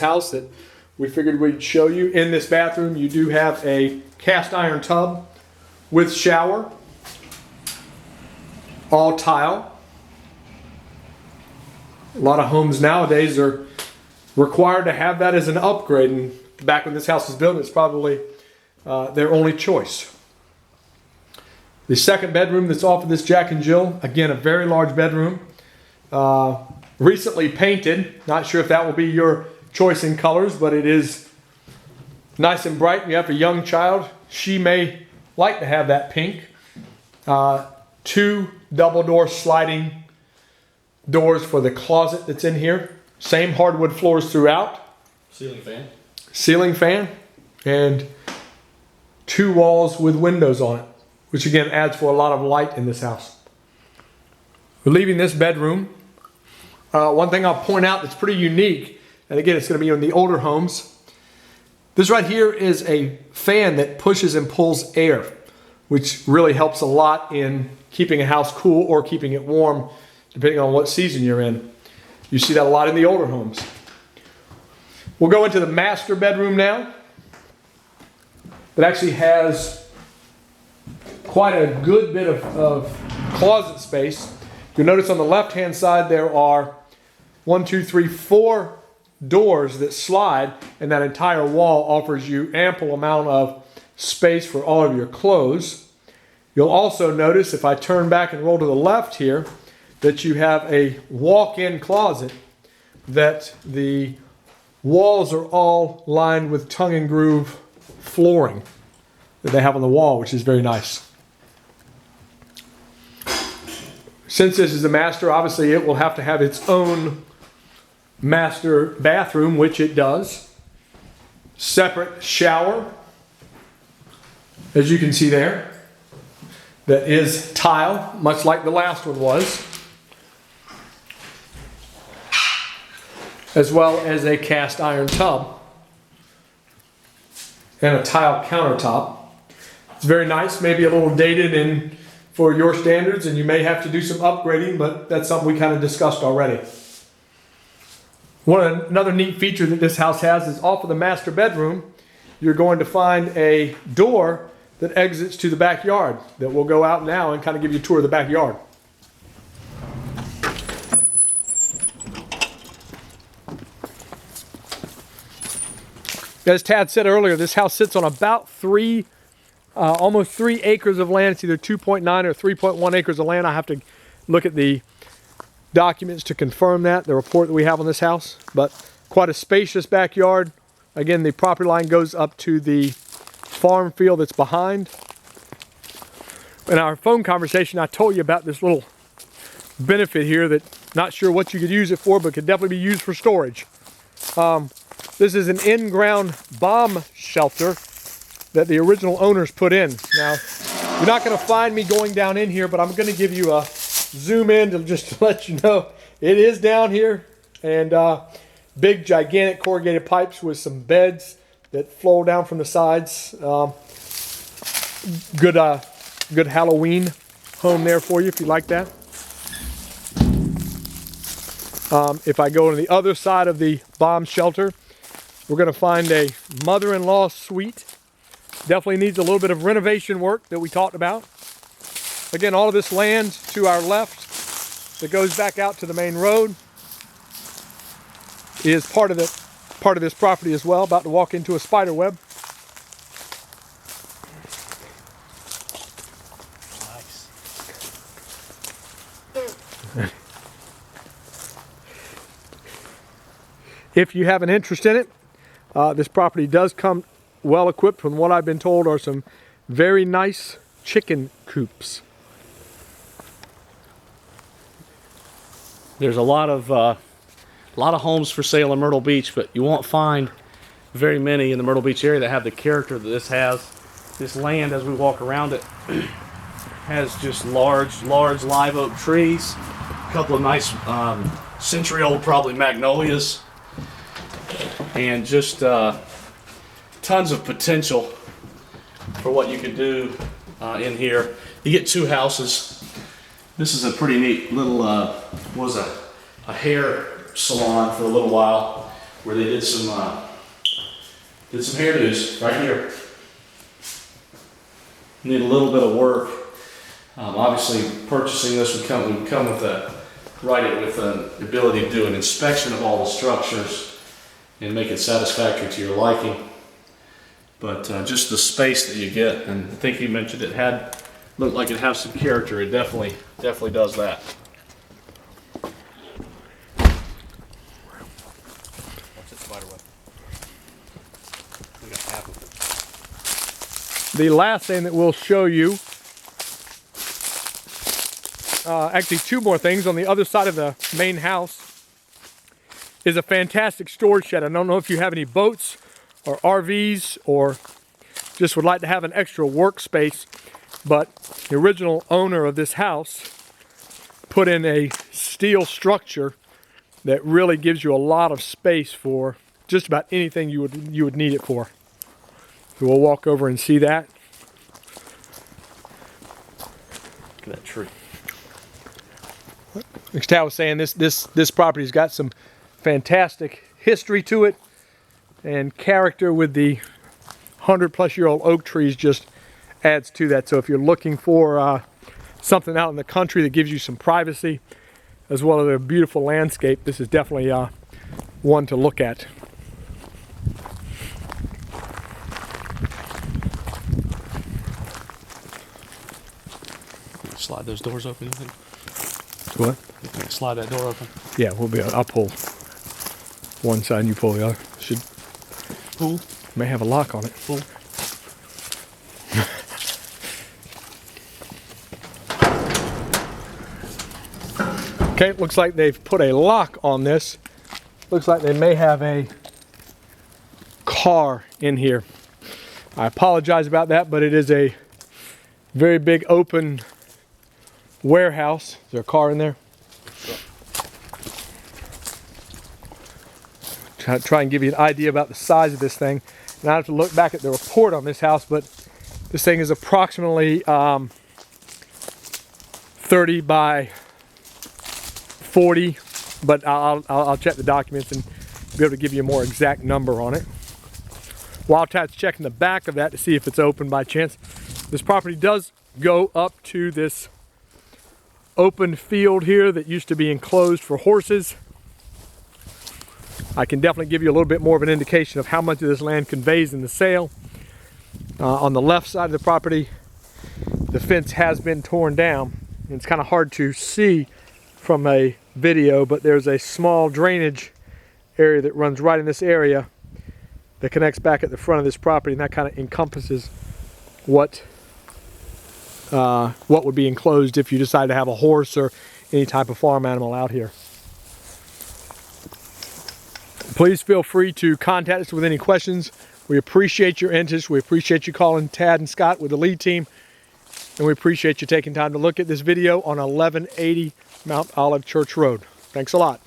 house that we figured we'd show you. In this bathroom, you do have a cast iron tub with shower, all tile. A lot of homes nowadays are required to have that as an upgrade, and back when this house was built, it's probably their only choice. The second bedroom that's off of this Jack and Jill, again, a very large bedroom. Recently painted. Not sure if that will be your choice in colors, but it is nice and bright. You have a young child, she may like to have that pink. Two double door sliding doors for the closet that's in here. Same hardwood floors throughout. Ceiling fan. Ceiling fan. And two walls with windows on it, which again adds for a lot of light in this house. We're leaving this bedroom. One thing I'll point out that's pretty unique, and again, it's going to be in the older homes. This right here is a fan that pushes and pulls air, which really helps a lot in keeping a house cool or keeping it warm, depending on what season you're in. You see that a lot in the older homes. We'll go into the master bedroom now. It actually has quite a good bit of closet space. You'll notice on the left-hand side there are 4 doors that slide, and that entire wall offers you ample amount of space for all of your clothes. You'll also notice, if I turn back and roll to the left here, that you have a walk-in closet, that the walls are all lined with tongue and groove flooring that they have on the wall, which is very nice. Since this is a master, obviously it will have to have its own master bathroom, which it does. Separate shower, as you can see there, that is tile, much like the last one was, as well as a cast iron tub and a tile countertop. It's very nice, maybe a little dated in for your standards, and you may have to do some upgrading, but that's something we kind of discussed already. Another neat feature that this house has is off of the master bedroom, you're going to find a door that exits to the backyard that we'll go out now and kind of give you a tour of the backyard. As Tad said earlier, this house sits on about almost 3 acres of land. It's either 2.9 or 3.1 acres of land. I have to look at the documents to confirm that, the report that we have on this house. But quite a spacious backyard. Again, the property line goes up to the farm field that's behind. In our phone conversation, I told you about this little benefit here that not sure what you could use it for, but could definitely be used for storage. This is an in-ground bomb shelter that the original owners put in. Now, you're not going to find me going down in here, but I'm going to give you a zoom in to just let you know it is down here, and big gigantic corrugated pipes with some beds that flow down from the sides. Good Halloween home there for you if you like that. If I go to the other side of the bomb shelter, we're going to find a mother-in-law suite. Definitely needs a little bit of renovation work that we talked about. Again, all of this land to our left that goes back out to the main road is part of this property as well. About to walk into a spider web. Nice. If you have an interest in it, this property does come well equipped. From what I've been told, are some very nice chicken coops. There's a lot of homes for sale in Myrtle Beach, but you won't find very many in the Myrtle Beach area that have the character that this has. This land, as we walk around it, has just large live oak trees, a couple of nice century-old probably magnolias, and just tons of potential for what you could do in here. You get 2 houses. This is a pretty neat little, was a hair salon for a little while. where they did some hairdos right here. Need a little bit of work. Obviously, purchasing this would come with an ability to do an inspection of all the structures and make it satisfactory to your liking. But just the space that you get, and I think you mentioned it looked like it has some character. It definitely does that. What's it spider web? We got half of it. The last thing that we'll show you, actually two more things. On the other side of the main house is a fantastic storage shed. I don't know if you have any boats or RVs or just would like to have an extra workspace, but the original owner of this house put in a steel structure that really gives you a lot of space for just about anything you would need it for. So we'll walk over and see that. Look at that tree. Like Tad was saying, this property's got some fantastic history to it, and character with the 100-plus-year-old oak trees just adds to that. So if you're looking for something out in the country that gives you some privacy as well as a beautiful landscape, this is definitely one to look at. Slide those doors open, you think? What? You think slide that door open? Yeah, I'll pull one side and you pull the other. Should Pull. may have a lock on it. Pull. Okay, it looks like they've put a lock on this. Looks like they may have a car in here. I apologize about that, but it is a very big open warehouse. Is there a car in there? Try and give you an idea about the size of this thing. And I have to look back at the report on this house, but this thing is approximately 30 by 40, but I'll check the documents and be able to give you a more exact number on it. While Tad's checking the back of that to see if it's open by chance, this property does go up to this open field here that used to be enclosed for horses. I can definitely give you a little bit more of an indication of how much of this land conveys in the sale. On the left side of the property, the fence has been torn down. And it's kind of hard to see from a video, but there's a small drainage area that runs right in this area that connects back at the front of this property, and that kind of encompasses what would be enclosed if you decide to have a horse or any type of farm animal out here. Please feel free to contact us with any questions. We appreciate your interest. We appreciate you calling Tad and Scott with the lead team. And we appreciate you taking time to look at this video on 1180 Mount Olive Church Road. Thanks a lot.